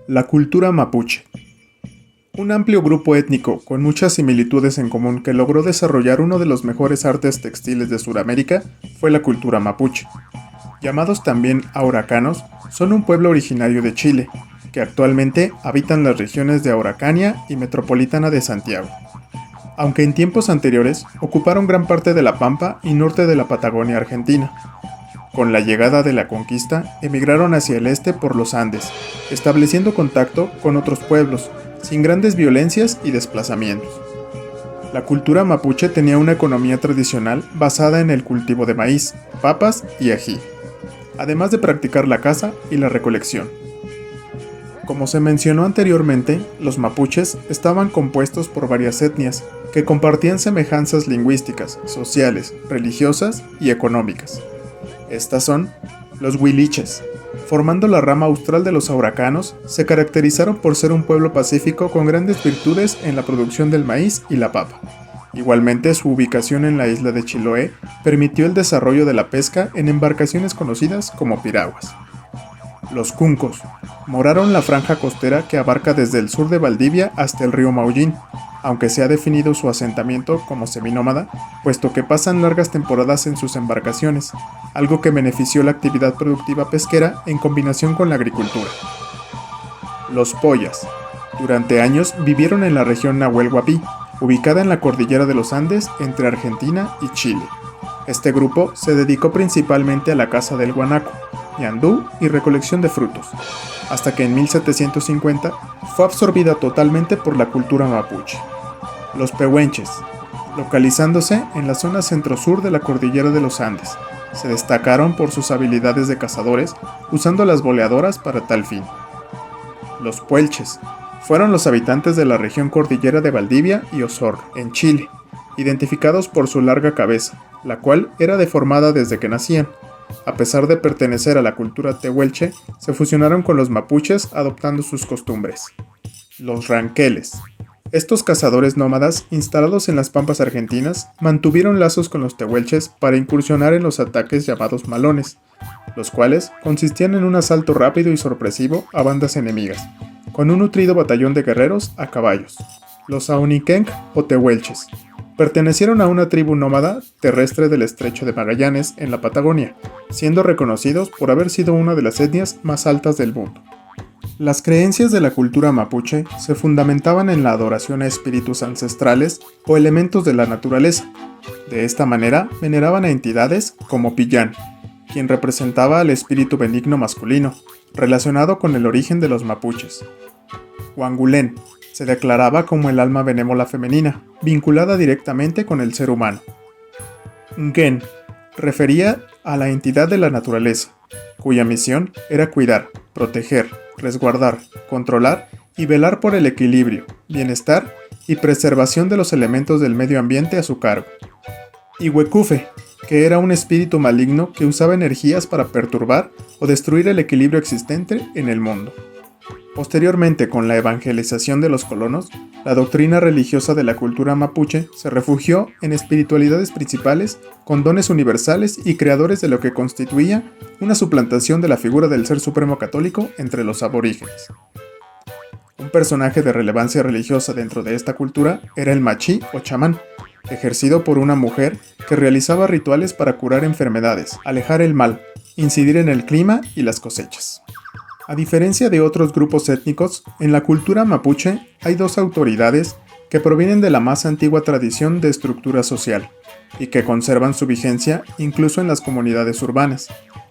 La cultura mapuche. Un amplio grupo étnico con muchas similitudes en común que logró desarrollar uno de los mejores artes textiles de Sudamérica fue la cultura mapuche. Llamados también auracanos, son un pueblo originario de Chile, que actualmente habitan las regiones de Araucanía y Metropolitana de Santiago. Aunque en tiempos anteriores ocuparon gran parte de la Pampa y norte de la Patagonia Argentina. Con la llegada de la conquista, emigraron hacia el este por los Andes, estableciendo contacto con otros pueblos, sin grandes violencias y desplazamientos. La cultura mapuche tenía una economía tradicional basada en el cultivo de maíz, papas y ají, además de practicar la caza y la recolección. Como se mencionó anteriormente, los mapuches estaban compuestos por varias etnias que compartían semejanzas lingüísticas, sociales, religiosas y económicas. Estas son los huiliches. Formando la rama austral de los araucanos, se caracterizaron por ser un pueblo pacífico con grandes virtudes en la producción del maíz y la papa. Igualmente, su ubicación en la isla de Chiloé permitió el desarrollo de la pesca en embarcaciones conocidas como piraguas. Los cuncos moraron la franja costera que abarca desde el sur de Valdivia hasta el río Maullín, aunque se ha definido su asentamiento como seminómada, puesto que pasan largas temporadas en sus embarcaciones, algo que benefició la actividad productiva pesquera en combinación con la agricultura. Los Poyas. Durante años vivieron en la región Nahuel Huapi, ubicada en la cordillera de los Andes entre Argentina y Chile. Este grupo se dedicó principalmente a la caza del guanaco, ñandú y recolección de frutos, hasta que en 1750 fue absorbida totalmente por la cultura mapuche. Los pehuenches, localizándose en la zona centro-sur de la cordillera de los Andes, se destacaron por sus habilidades de cazadores usando las boleadoras para tal fin. Los puelches fueron los habitantes de la región cordillera de Valdivia y Osorno, en Chile, identificados por su larga cabeza, la cual era deformada desde que nacían. A pesar de pertenecer a la cultura tehuelche, se fusionaron con los mapuches adoptando sus costumbres. Los ranqueles. Estos cazadores nómadas, instalados en las pampas argentinas, mantuvieron lazos con los tehuelches para incursionar en los ataques llamados malones, los cuales consistían en un asalto rápido y sorpresivo a bandas enemigas, con un nutrido batallón de guerreros a caballos. Los auniquenc o tehuelches pertenecieron a una tribu nómada terrestre del estrecho de Magallanes en la Patagonia, siendo reconocidos por haber sido una de las etnias más altas del mundo. Las creencias de la cultura mapuche se fundamentaban en la adoración a espíritus ancestrales o elementos de la naturaleza. De esta manera, veneraban a entidades como Pillán, quien representaba al espíritu benigno masculino, relacionado con el origen de los mapuches. Huangulén se declaraba como el alma benévola femenina, vinculada directamente con el ser humano. Ngen refería a la entidad de la naturaleza, cuya misión era cuidar, proteger, resguardar, controlar y velar por el equilibrio, bienestar y preservación de los elementos del medio ambiente a su cargo. Y Huecufe, que era un espíritu maligno que usaba energías para perturbar o destruir el equilibrio existente en el mundo. Posteriormente, con la evangelización de los colonos, la doctrina religiosa de la cultura mapuche se refugió en espiritualidades principales con dones universales y creadores de lo que constituía una suplantación de la figura del ser supremo católico entre los aborígenes. Un personaje de relevancia religiosa dentro de esta cultura era el machí o chamán, ejercido por una mujer que realizaba rituales para curar enfermedades, alejar el mal, incidir en el clima y las cosechas. A diferencia de otros grupos étnicos, en la cultura mapuche hay dos autoridades que provienen de la más antigua tradición de estructura social y que conservan su vigencia incluso en las comunidades urbanas.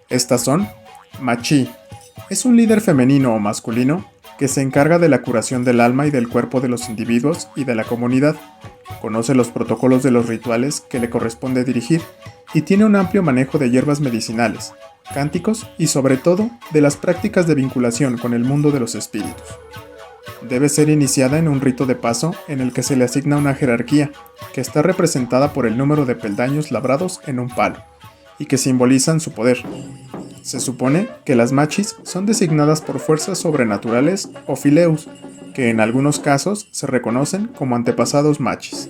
Estas son Machí. Es un líder femenino o masculino que se encarga de la curación del alma y del cuerpo de los individuos y de la comunidad. Conoce los protocolos de los rituales que le corresponde dirigir y tiene un amplio manejo de hierbas medicinales, cánticos y sobre todo de las prácticas de vinculación con el mundo de los espíritus. Debe ser iniciada en un rito de paso en el que se le asigna una jerarquía, que está representada por el número de peldaños labrados en un palo, y que simbolizan su poder. Se supone que las machis son designadas por fuerzas sobrenaturales o fileus, que en algunos casos se reconocen como antepasados machis.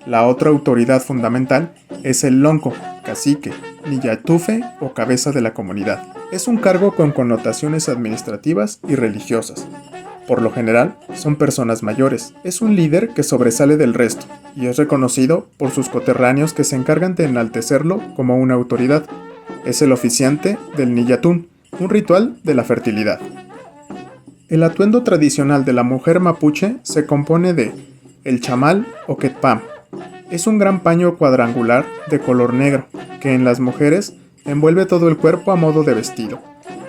La otra autoridad fundamental es el lonco, cacique, niyatufe o cabeza de la comunidad, Es un cargo con connotaciones administrativas y religiosas. Por lo general, son personas mayores. Es un líder que sobresale del resto y es reconocido por sus coterráneos que se encargan de enaltecerlo como una autoridad. Es el oficiante del Niyatún, un ritual de la fertilidad. El atuendo tradicional de la mujer mapuche se compone de el chamal o quetpam. Es un gran paño cuadrangular de color negro que en las mujeres envuelve todo el cuerpo a modo de vestido,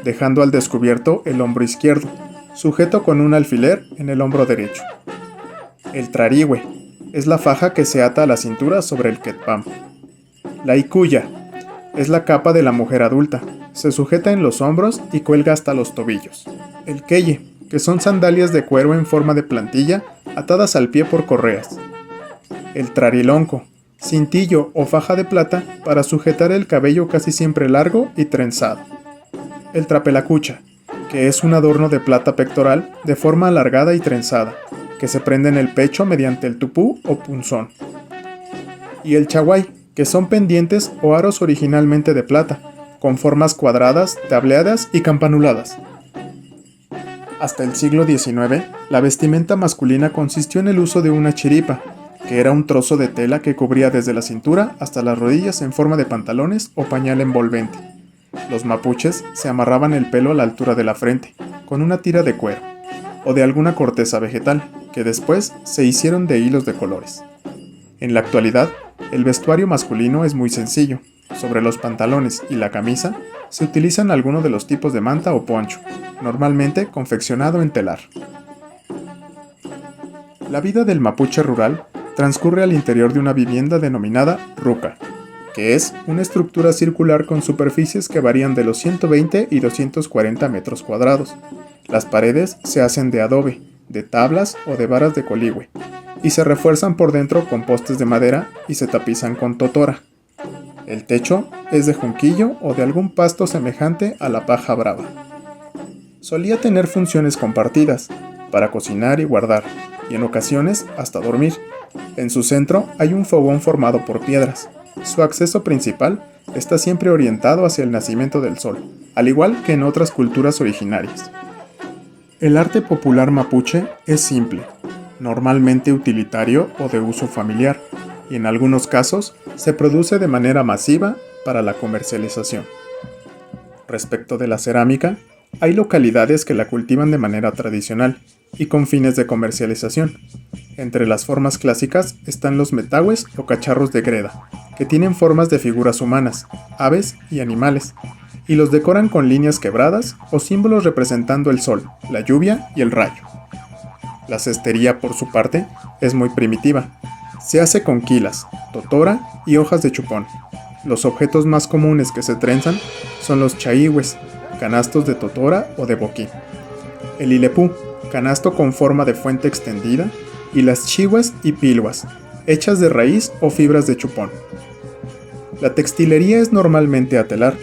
dejando al descubierto el hombro izquierdo, sujeto con un alfiler en el hombro derecho. El trarigüe es la faja que se ata a la cintura sobre el quetpam. La icuya es la capa de la mujer adulta, se sujeta en los hombros y cuelga hasta los tobillos. El queye, que son sandalias de cuero en forma de plantilla atadas al pie por correas. El trarilonco, cintillo o faja de plata para sujetar el cabello casi siempre largo y trenzado. El trapelacucha, que es un adorno de plata pectoral de forma alargada y trenzada, que se prende en el pecho mediante el tupú o punzón. Y el chaguay, que son pendientes o aros originalmente de plata, con formas cuadradas, tableadas y campanuladas. Hasta el siglo XIX, la vestimenta masculina consistió en el uso de una chiripa, que era un trozo de tela que cubría desde la cintura hasta las rodillas en forma de pantalones o pañal envolvente. Los mapuches se amarraban el pelo a la altura de la frente, con una tira de cuero, o de alguna corteza vegetal, que después se hicieron de hilos de colores. En la actualidad, el vestuario masculino es muy sencillo. Sobre los pantalones y la camisa se utilizan algunos de los tipos de manta o poncho, normalmente confeccionado en telar. La vida del mapuche rural transcurre al interior de una vivienda denominada ruca, que es una estructura circular con superficies que varían de los 120 y 240 metros cuadrados. Las paredes se hacen de adobe, de tablas o de varas de coligüe, y se refuerzan por dentro con postes de madera y se tapizan con totora. El techo es de junquillo o de algún pasto semejante a la paja brava. Solía tener funciones compartidas, para cocinar y guardar, y en ocasiones hasta dormir. En su centro hay un fogón formado por piedras. Su acceso principal está siempre orientado hacia el nacimiento del sol, al igual que en otras culturas originarias. El arte popular mapuche es simple, normalmente utilitario o de uso familiar, y en algunos casos se produce de manera masiva para la comercialización. Respecto de la cerámica, hay localidades que la cultivan de manera tradicional y con fines de comercialización. Entre las formas clásicas están los metagües o cacharros de greda, que tienen formas de figuras humanas, aves y animales, y los decoran con líneas quebradas o símbolos representando el sol, la lluvia y el rayo. La cestería, por su parte, es muy primitiva. Se hace con quilas, totora y hojas de chupón. Los objetos más comunes que se trenzan son los chaíhues, canastos de totora o de boquín. El ilepú, canasto con forma de fuente extendida, y las chihuas y pilhuas, hechas de raíz o fibras de chupón. La textilería es normalmente a telar.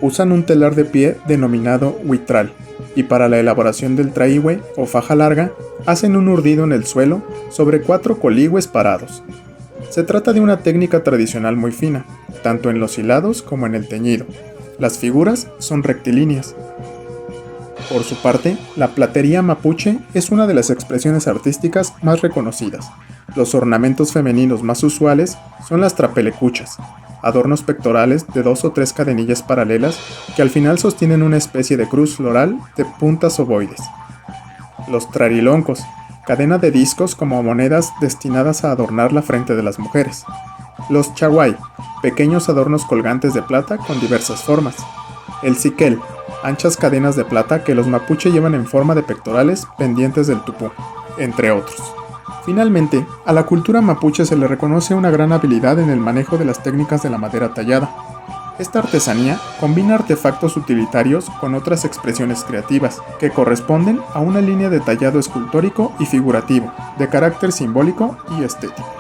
Usan un telar de pie denominado huitral, y para la elaboración del traihue o faja larga, hacen un urdido en el suelo sobre 4 coligües parados. Se trata de una técnica tradicional muy fina, tanto en los hilados como en el teñido. Las figuras son rectilíneas. Por su parte, la platería mapuche es una de las expresiones artísticas más reconocidas. Los ornamentos femeninos más usuales son las trapelecuchas, adornos pectorales de 2 o 3 cadenillas paralelas que al final sostienen una especie de cruz floral de puntas ovoides. Los trariloncos, cadena de discos como monedas destinadas a adornar la frente de las mujeres. Los chaguay, pequeños adornos colgantes de plata con diversas formas. El siquel, anchas cadenas de plata que los mapuche llevan en forma de pectorales pendientes del tupú, entre otros. Finalmente, a la cultura mapuche se le reconoce una gran habilidad en el manejo de las técnicas de la madera tallada. Esta artesanía combina artefactos utilitarios con otras expresiones creativas, que corresponden a una línea de tallado escultórico y figurativo, de carácter simbólico y estético.